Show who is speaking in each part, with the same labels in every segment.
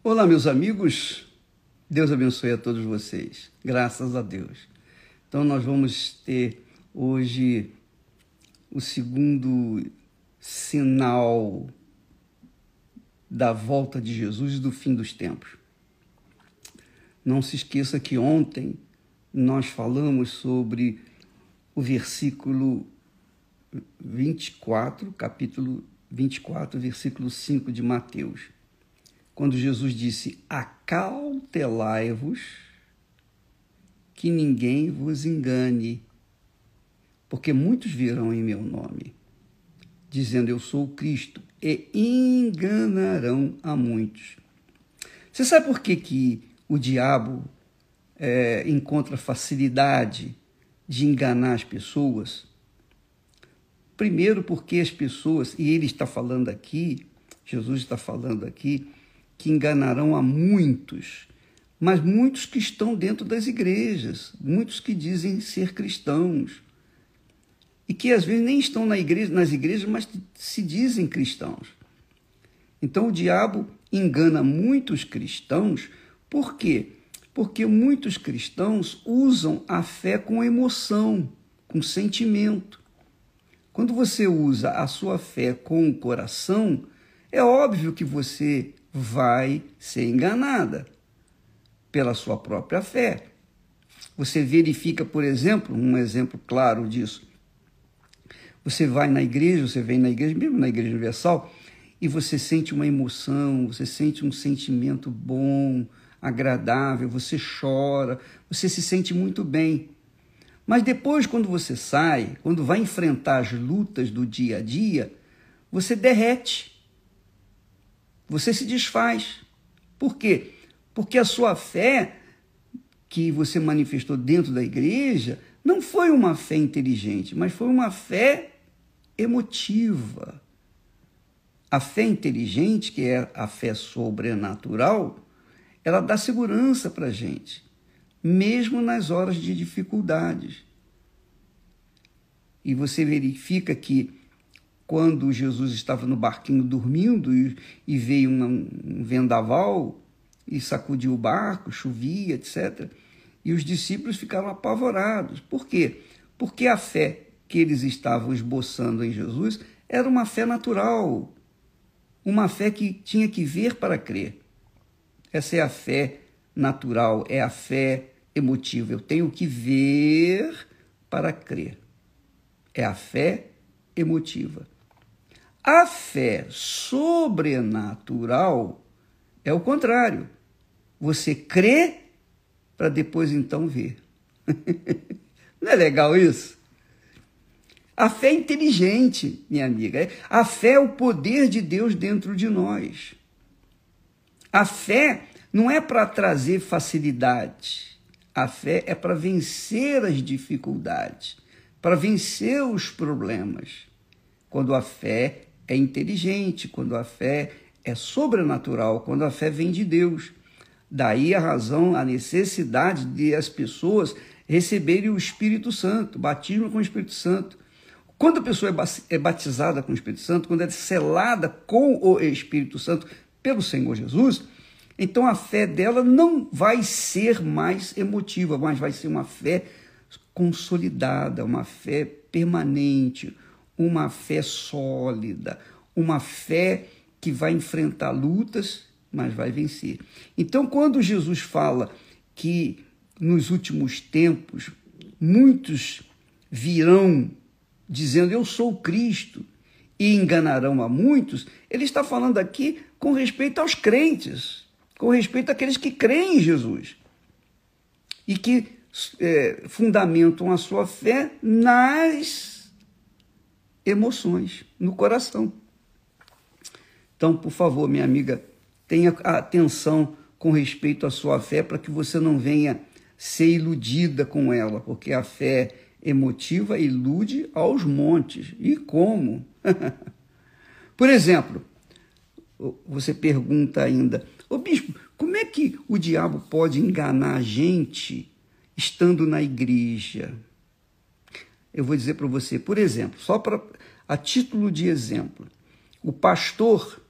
Speaker 1: Olá, meus amigos. Deus abençoe a todos vocês. Graças a Deus. Então, nós vamos ter hoje o segundo sinal da volta de Jesus e do fim dos tempos. Não se esqueça que ontem nós falamos sobre o versículo 24, capítulo 24, versículo 5 de Mateus, quando Jesus disse: acautelai-vos que ninguém vos engane, porque muitos virão em meu nome, dizendo eu sou o Cristo, e enganarão a muitos. Você sabe por que o diabo encontra facilidade de enganar as pessoas? Primeiro porque as pessoas, e ele está falando aqui, Jesus está falando aqui, que enganarão a muitos, mas muitos que estão dentro das igrejas, muitos que dizem ser cristãos, e que às vezes nem estão nas igrejas, mas se dizem cristãos. Então o diabo engana muitos cristãos. Por quê? Porque muitos cristãos usam a fé com emoção, com sentimento. Quando você usa a sua fé com o coração, é óbvio que você vai ser enganada pela sua própria fé. Você verifica, por exemplo, um exemplo claro disso. Você vai na igreja, você vem na igreja, mesmo na Igreja Universal, e você sente uma emoção, você sente um sentimento bom, agradável, você chora, você se sente muito bem. Mas depois, quando você sai, quando vai enfrentar as lutas do dia a dia, você derrete. Você se desfaz. Por quê? Porque a sua fé que você manifestou dentro da igreja não foi uma fé inteligente, mas foi uma fé emotiva. A fé inteligente, que é a fé sobrenatural, ela dá segurança para a gente, mesmo nas horas de dificuldades. E você verifica que quando Jesus estava no barquinho dormindo e veio um vendaval e sacudiu o barco, chovia, etc., e os discípulos ficaram apavorados. Por quê? Porque a fé que eles estavam esboçando em Jesus era uma fé natural, uma fé que tinha que ver para crer. Essa é a fé natural, é a fé emotiva. Eu tenho que ver para crer. É a fé emotiva. A fé sobrenatural é o contrário. Você crê para depois então ver. Não é legal isso? A fé é inteligente, minha amiga. A fé é o poder de Deus dentro de nós. A fé não é para trazer facilidade. A fé é para vencer as dificuldades, para vencer os problemas. Quando a fé é inteligente, quando a fé é sobrenatural, quando a fé vem de Deus. Daí a razão, a necessidade de as pessoas receberem o Espírito Santo, batismo com o Espírito Santo. Quando a pessoa é batizada com o Espírito Santo, quando é selada com o Espírito Santo pelo Senhor Jesus, então a fé dela não vai ser mais emotiva, mas vai ser uma fé consolidada, uma fé permanente, uma fé sólida, uma fé que vai enfrentar lutas, mas vai vencer. Então, quando Jesus fala que nos últimos tempos muitos virão dizendo eu sou o Cristo e enganarão a muitos, ele está falando aqui com respeito aos crentes, com respeito àqueles que creem em Jesus e que fundamentam a sua fé nas emoções, no coração. Então, por favor, minha amiga, tenha atenção com respeito à sua fé para que você não venha ser iludida com ela, porque a fé emotiva ilude aos montes. E como? Por exemplo, você pergunta ainda, ô bispo, como é que o diabo pode enganar a gente estando na igreja? Eu vou dizer para você, por exemplo, só a título de exemplo, o pastor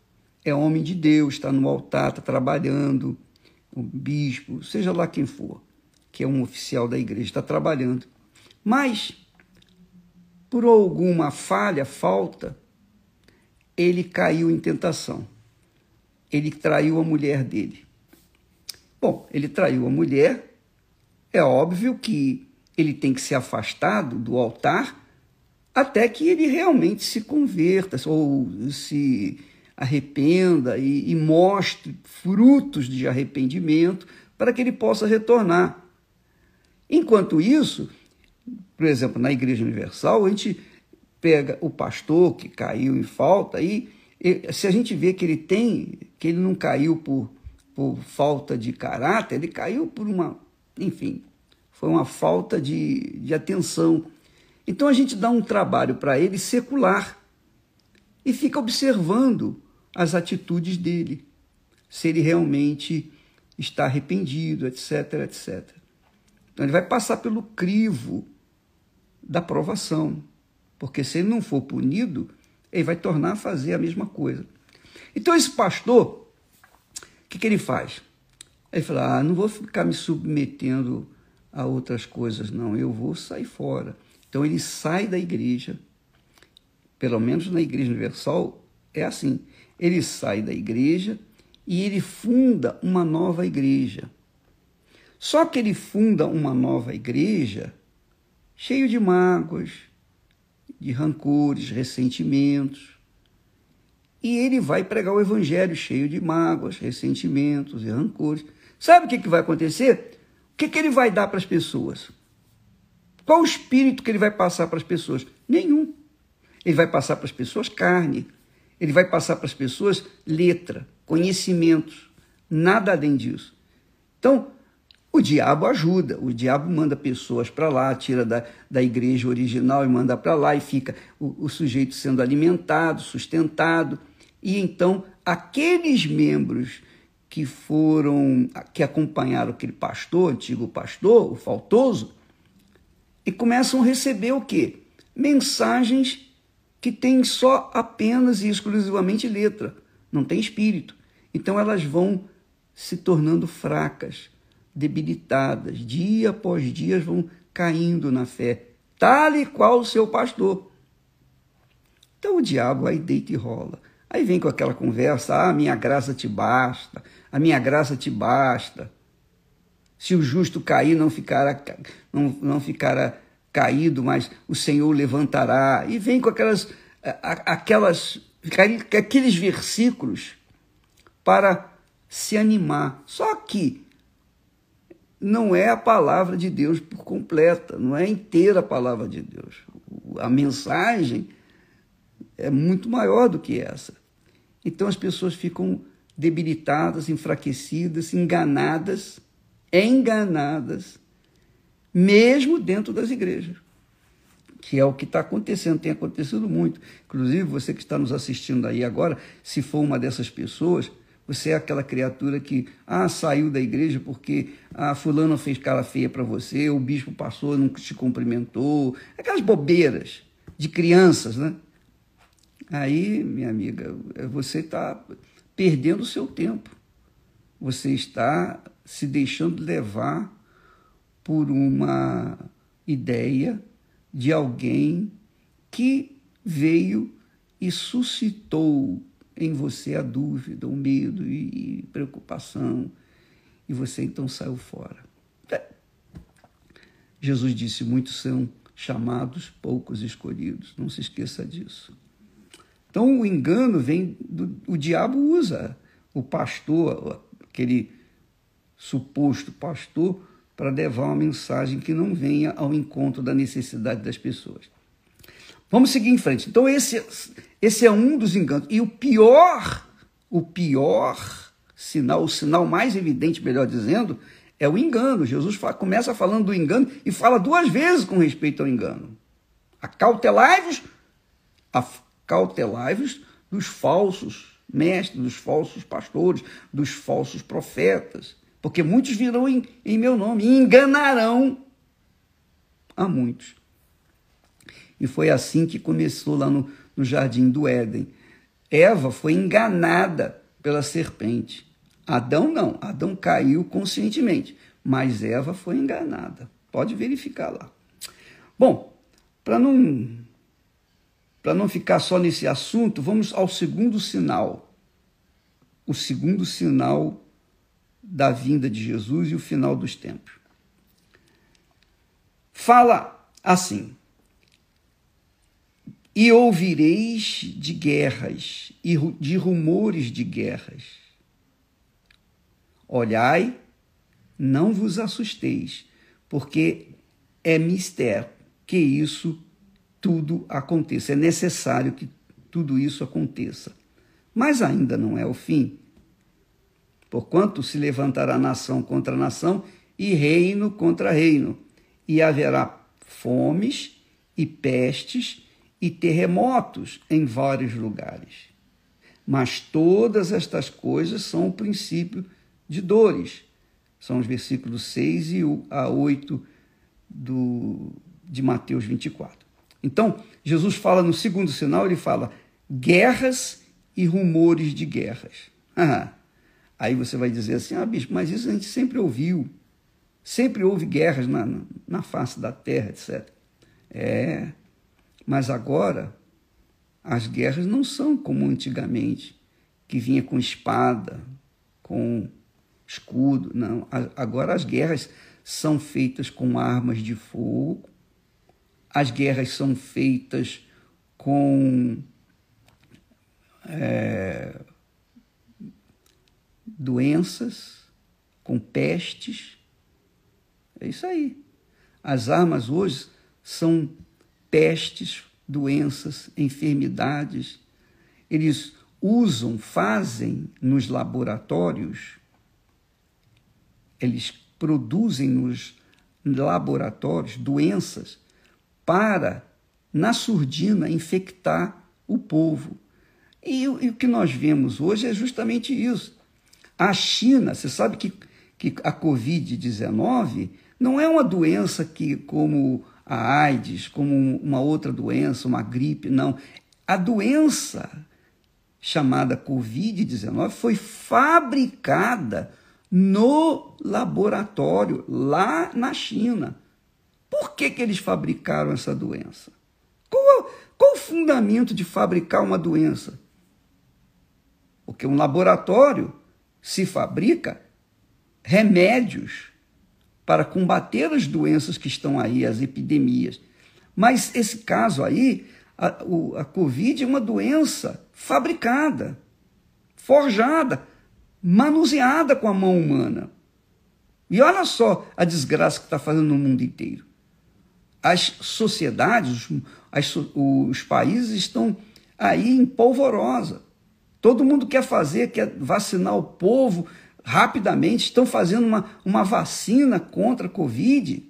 Speaker 1: é homem de Deus, está no altar, está trabalhando, o bispo, seja lá quem for, que é um oficial da igreja, está trabalhando. Mas, por alguma falta, ele caiu em tentação. Ele traiu a mulher dele. Bom, ele traiu a mulher, é óbvio que ele tem que ser afastado do altar até que ele realmente se converta ou se arrependa e mostre frutos de arrependimento para que ele possa retornar. Enquanto isso, por exemplo, na Igreja Universal, a gente pega o pastor que caiu em falta e se a gente vê que ele não caiu por falta de caráter, ele caiu por enfim, foi uma falta de atenção. Então a gente dá um trabalho para ele secular e fica observando as atitudes dele, se ele realmente está arrependido, etc, etc. Então ele vai passar pelo crivo da provação, porque se ele não for punido, ele vai tornar a fazer a mesma coisa. Então esse pastor, o que ele faz? Ele fala, não vou ficar me submetendo a outras coisas, não, eu vou sair fora. Então ele sai da igreja, pelo menos na Igreja Universal é assim, ele sai da igreja e ele funda uma nova igreja. Só que ele funda uma nova igreja cheio de mágoas, de rancores, ressentimentos. E ele vai pregar o evangelho cheio de mágoas, ressentimentos e rancores. Sabe o que vai acontecer? O que ele vai dar para as pessoas? Qual o espírito que ele vai passar para as pessoas? Nenhum. Ele vai passar para as pessoas carne. Ele vai passar para as pessoas letra, conhecimentos. Nada além disso. Então, o diabo ajuda. O diabo manda pessoas para lá, tira da igreja original e manda para lá, e fica o sujeito sendo alimentado, sustentado. E então, aqueles membros que acompanharam aquele pastor, antigo pastor, o faltoso, e começam a receber o quê? Mensagens que têm só apenas e exclusivamente letra, não tem espírito. Então elas vão se tornando fracas, debilitadas, dia após dia vão caindo na fé, tal e qual o seu pastor. Então o diabo aí deita e rola. Aí vem com aquela conversa, a minha graça te basta, a minha graça te basta. Se o justo cair, não ficará caído, mas o Senhor levantará. E vem com aqueles versículos para se animar. Só que não é a palavra de Deus por completa, não é inteira a palavra de Deus. A mensagem é muito maior do que essa. Então as pessoas ficam debilitadas, enfraquecidas, enganadas, mesmo dentro das igrejas, que é o que está acontecendo, tem acontecido muito. Inclusive, você que está nos assistindo aí agora, se for uma dessas pessoas, você é aquela criatura que saiu da igreja porque fulano fez cara feia para você, o bispo passou, não te cumprimentou, aquelas bobeiras de crianças, né? Aí, minha amiga, você está perdendo o seu tempo. Você está se deixando levar por uma ideia de alguém que veio e suscitou em você a dúvida, o medo e preocupação, e você então saiu fora. Jesus disse, muitos são chamados, poucos escolhidos. Não se esqueça disso. Então o engano vem o diabo usa o pastor, aquele suposto pastor, para levar uma mensagem que não venha ao encontro da necessidade das pessoas. Vamos seguir em frente. Então esse é um dos enganos. E o pior sinal, o sinal mais evidente, melhor dizendo, é o engano. Jesus começa falando do engano e fala 2 vezes com respeito ao engano. Acautelai-vos dos falsos mestres, dos falsos pastores, dos falsos profetas, porque muitos virão em meu nome e enganarão a muitos. E foi assim que começou lá no Jardim do Éden. Eva foi enganada pela serpente. Adão não, Adão caiu conscientemente, mas Eva foi enganada. Pode verificar lá. Bom, para não ficar só nesse assunto, vamos ao segundo sinal. O segundo sinal da vinda de Jesus e o final dos tempos. Fala assim: e ouvireis de guerras e de rumores de guerras. Olhai, não vos assusteis, porque é mister que isso tudo aconteça. É necessário que tudo isso aconteça. Mas ainda não é o fim. Porquanto se levantará nação contra nação e reino contra reino, e haverá fomes e pestes e terremotos em vários lugares. Mas todas estas coisas são o princípio de dores. São os versículos 6 a 8 de Mateus 24. Então, Jesus fala no segundo sinal, ele fala guerras e rumores de guerras. Aí você vai dizer assim, bispo, mas isso a gente sempre ouviu. Sempre houve guerras na face da terra, etc. Mas agora as guerras não são como antigamente, que vinha com espada, com escudo. Não, agora as guerras são feitas com armas de fogo, as guerras são feitas com doenças, com pestes. É isso aí. As armas hoje são pestes, doenças, enfermidades. Eles fazem nos laboratórios, eles produzem nos laboratórios doenças para, na surdina, infectar o povo. E o que nós vemos hoje é justamente isso. A China, você sabe que a Covid-19 não é uma doença como a AIDS, como uma outra doença, uma gripe, não. A doença chamada Covid-19 foi fabricada no laboratório, lá na China. Por que eles fabricaram essa doença? Qual o fundamento de fabricar uma doença? Porque um laboratório se fabrica remédios para combater as doenças que estão aí, as epidemias. Mas esse caso aí, a Covid é uma doença fabricada, forjada, manuseada com a mão humana. E olha só a desgraça que está fazendo no mundo inteiro. As sociedades, os países estão aí em polvorosa. Todo mundo quer vacinar o povo rapidamente, estão fazendo uma vacina contra a Covid.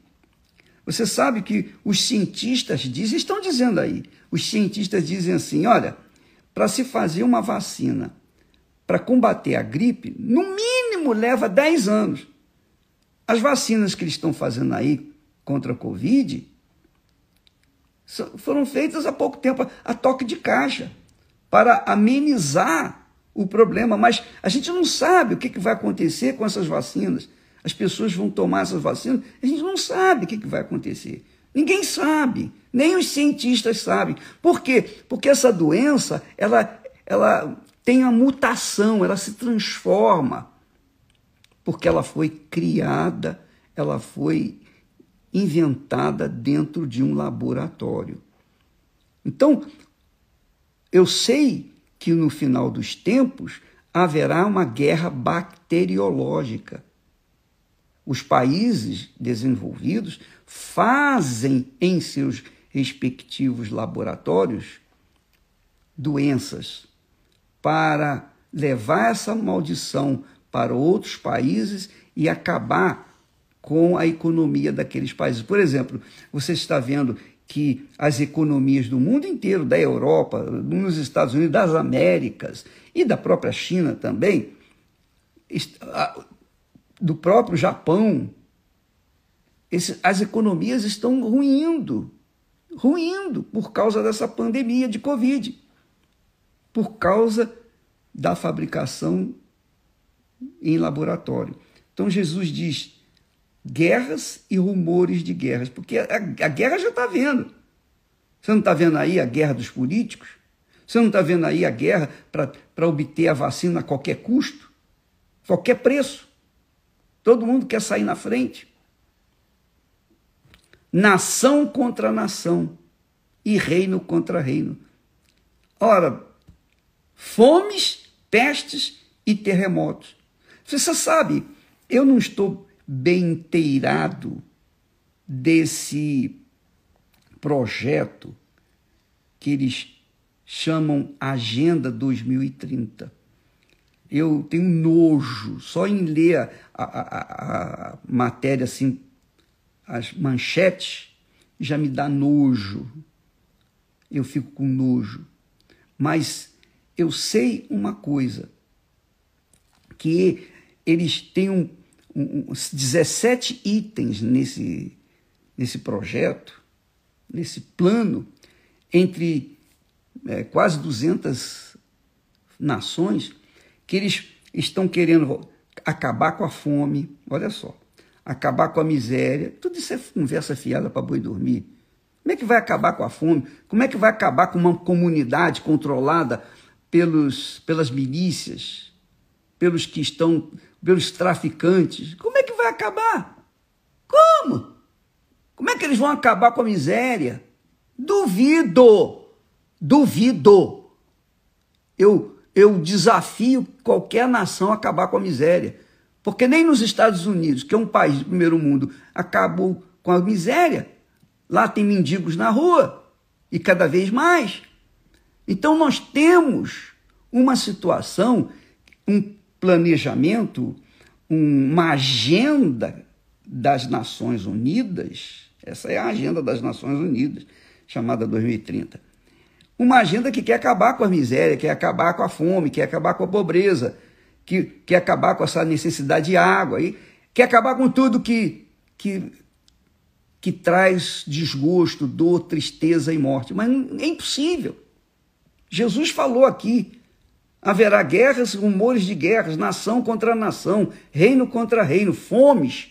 Speaker 1: Você sabe que os cientistas estão dizendo aí, os cientistas dizem assim, olha, para se fazer uma vacina para combater a gripe, no mínimo leva 10 anos. As vacinas que eles estão fazendo aí contra a Covid foram feitas há pouco tempo, a toque de caixa, para amenizar o problema, mas a gente não sabe o que vai acontecer com essas vacinas. As pessoas vão tomar essas vacinas, a gente não sabe o que vai acontecer. Ninguém sabe, nem os cientistas sabem. Por quê? Porque essa doença, ela tem uma mutação, ela se transforma, porque ela foi criada, ela foi inventada dentro de um laboratório. Então, eu sei que no final dos tempos haverá uma guerra bacteriológica. Os países desenvolvidos fazem em seus respectivos laboratórios doenças para levar essa maldição para outros países e acabar com a economia daqueles países. Por exemplo, você está vendo que as economias do mundo inteiro, da Europa, nos Estados Unidos, das Américas e da própria China também, do próprio Japão, as economias estão ruindo por causa dessa pandemia de Covid. por causa da fabricação em laboratório. Então Jesus diz guerras e rumores de guerras, porque a guerra já está vendo. Você não está vendo aí a guerra dos políticos? Você não está vendo aí a guerra para obter a vacina a qualquer custo? Qualquer preço? Todo mundo quer sair na frente. Nação contra nação e reino contra reino. Ora, fomes, pestes e terremotos. Você sabe, eu não estou bem inteirado desse projeto que eles chamam Agenda 2030. Eu tenho nojo, só em ler a matéria, assim, as manchetes, já me dá nojo. Eu fico com nojo. Mas eu sei uma coisa, que eles têm 17 itens nesse projeto, nesse plano, entre quase 200 nações, que eles estão querendo acabar com a fome, olha só, acabar com a miséria. Tudo isso é conversa fiada para boi dormir. Como é que vai acabar com a fome? Como é que vai acabar com uma comunidade controlada pelas milícias, pelos traficantes? Como é que vai acabar? Como? Como é que eles vão acabar com a miséria? Duvido! Eu desafio qualquer nação a acabar com a miséria. Porque nem nos Estados Unidos, que é um país do primeiro mundo, acabou com a miséria. Lá tem mendigos na rua, e cada vez mais. Então nós temos uma situação, um planejamento, uma agenda das Nações Unidas, essa é a agenda das Nações Unidas, chamada 2030. Uma agenda que quer acabar com a miséria, quer acabar com a fome, quer acabar com a pobreza, que quer acabar com essa necessidade de água, e quer acabar com tudo que traz desgosto, dor, tristeza e morte. Mas é impossível. Jesus falou aqui, haverá guerras, rumores de guerras, nação contra nação, reino contra reino, fomes.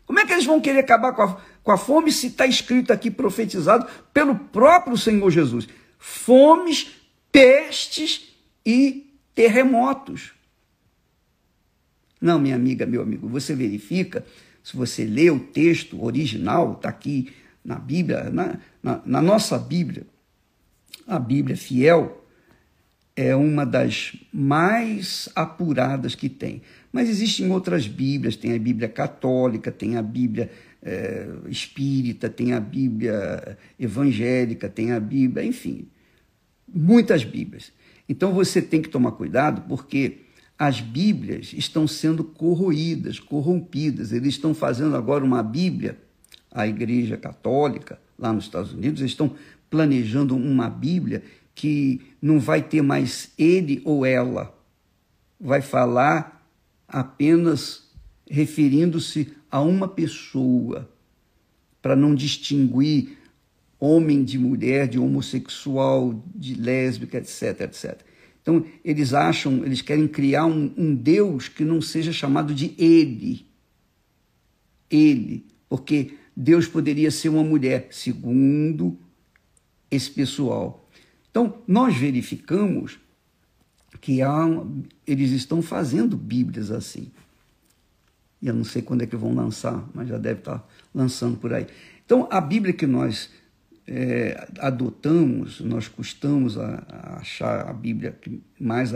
Speaker 1: Como é que eles vão querer acabar com a fome se está escrito aqui, profetizado pelo próprio Senhor Jesus? Fomes, pestes e terremotos. Não, minha amiga, meu amigo, você verifica, se você lê o texto original, está aqui na Bíblia, na nossa Bíblia, a Bíblia fiel é uma das mais apuradas que tem. Mas existem outras Bíblias, tem a Bíblia católica, tem a Bíblia espírita, tem a Bíblia evangélica, tem a Bíblia, enfim, muitas Bíblias. Então você tem que tomar cuidado, porque as Bíblias estão sendo corroídas, corrompidas. Eles estão fazendo agora uma Bíblia, a Igreja Católica, lá nos Estados Unidos, eles estão planejando uma Bíblia que não vai ter mais ele ou ela. Vai falar apenas referindo-se a uma pessoa, para não distinguir homem de mulher, de homossexual, de lésbica, etc, etc. Então, eles querem criar um Deus que não seja chamado de ele, porque Deus poderia ser uma mulher, segundo esse pessoal. Então, nós verificamos que eles estão fazendo Bíblias assim. E eu não sei quando é que vão lançar, mas já deve estar lançando por aí. Então, a Bíblia que nós adotamos, nós custamos a achar a Bíblia que mais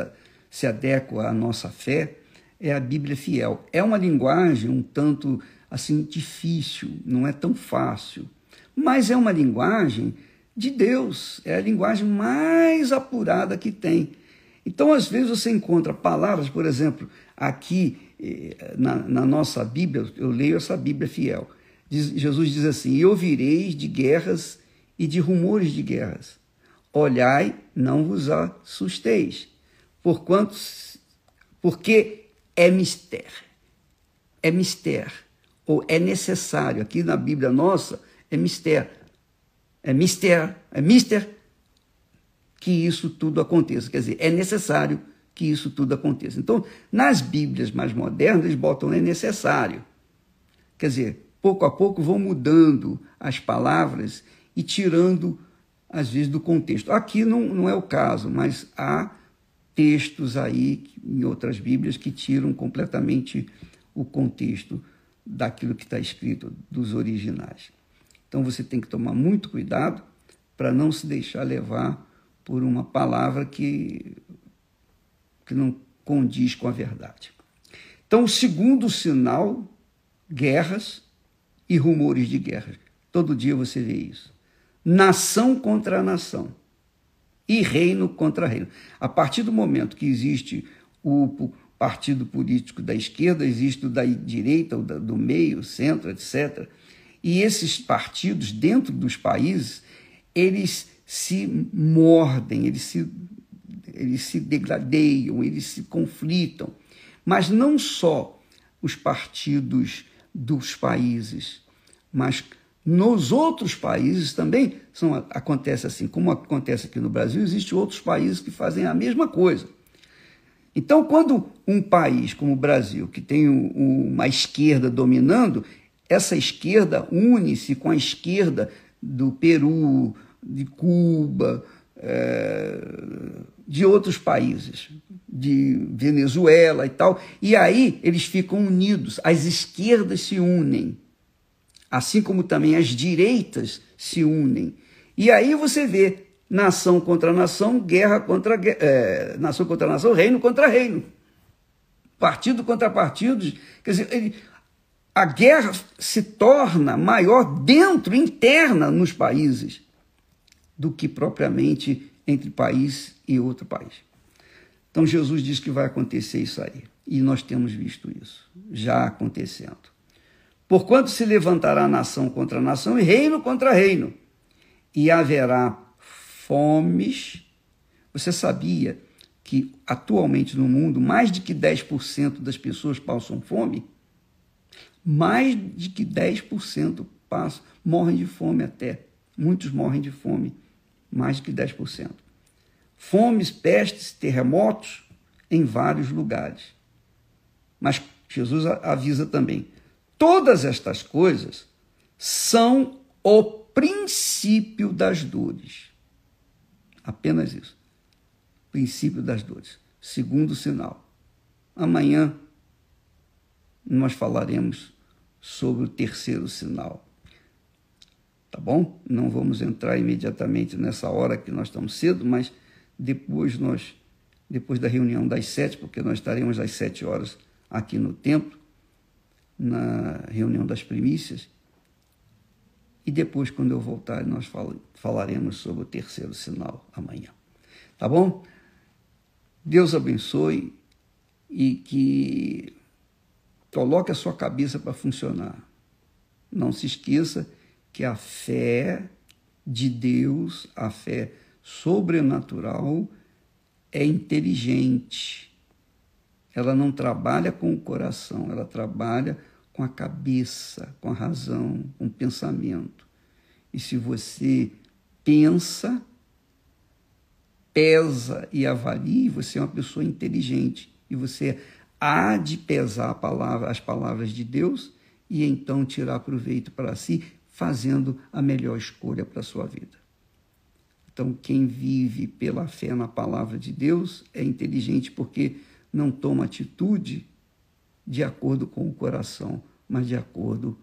Speaker 1: se adequa à nossa fé, é a Bíblia fiel. É uma linguagem um tanto assim difícil, não é tão fácil, mas é uma linguagem de Deus, é a linguagem mais apurada que tem. Então, às vezes, você encontra palavras, por exemplo, aqui na nossa Bíblia, eu leio essa Bíblia fiel. Jesus diz assim: e ouvireis de guerras e de rumores de guerras. Olhai, não vos assusteis, porque é mistério. É mistério, ou é necessário. Aqui na Bíblia nossa, é mistério. É mistério, que isso tudo aconteça. Quer dizer, é necessário que isso tudo aconteça. Então, nas Bíblias mais modernas, eles botam é necessário. Quer dizer, pouco a pouco vão mudando as palavras e tirando, às vezes, do contexto. Aqui não é o caso, mas há textos aí, em outras Bíblias, que tiram completamente o contexto daquilo que está escrito, dos originais. Então, você tem que tomar muito cuidado para não se deixar levar por uma palavra que não condiz com a verdade. Então, o segundo sinal, guerras e rumores de guerra. Todo dia você vê isso. Nação contra nação e reino contra reino. A partir do momento que existe o partido político da esquerda, existe o da direita, o do meio, centro, etc. E esses partidos, dentro dos países, eles se mordem, eles se degradeiam, eles se conflitam. Mas não só os partidos dos países, mas nos outros países também acontece assim. Como acontece aqui no Brasil, existem outros países que fazem a mesma coisa. Então, quando um país como o Brasil, que tem uma esquerda dominando, essa esquerda une-se com a esquerda do Peru, de Cuba, de outros países, de Venezuela e tal, e aí eles ficam unidos, as esquerdas se unem, assim como também as direitas se unem. E aí você vê nação contra nação, guerra contra nação contra nação, reino contra reino, partido contra partido. Quer dizer, a guerra se torna maior interna nos países, do que propriamente entre país e outro país. Então, Jesus diz que vai acontecer isso aí. E nós temos visto isso, já acontecendo. Porquanto se levantará nação contra nação e reino contra reino, e haverá fomes. Você sabia que atualmente no mundo mais de que 10% das pessoas passam fome? Mais de que 10% morrem de fome até. Muitos morrem de fome, mais de que 10%. Fomes, pestes, terremotos em vários lugares. Mas Jesus avisa também, todas estas coisas são o princípio das dores. Apenas isso. Princípio das dores. Segundo sinal. Amanhã nós falaremos sobre o terceiro sinal. Tá bom? Não vamos entrar imediatamente nessa hora que nós estamos cedo, mas depois da reunião das 7, porque nós estaremos às 7 horas aqui no templo, na reunião das primícias, e depois, quando eu voltar, nós falaremos sobre o terceiro sinal amanhã. Tá bom? Deus abençoe e que coloque a sua cabeça para funcionar. Não se esqueça que a fé de Deus, a fé sobrenatural, é inteligente. Ela não trabalha com o coração, ela trabalha com a cabeça, com a razão, com o pensamento. E se você pensa, pesa e avalia, você é uma pessoa inteligente. E você há de pesar as palavras de Deus e então tirar proveito para si, fazendo a melhor escolha para a sua vida. Então, quem vive pela fé na palavra de Deus é inteligente porque não toma atitude de acordo com o coração, mas de acordo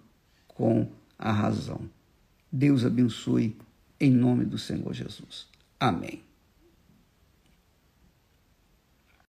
Speaker 1: com a razão. Deus abençoe em nome do Senhor Jesus. Amém.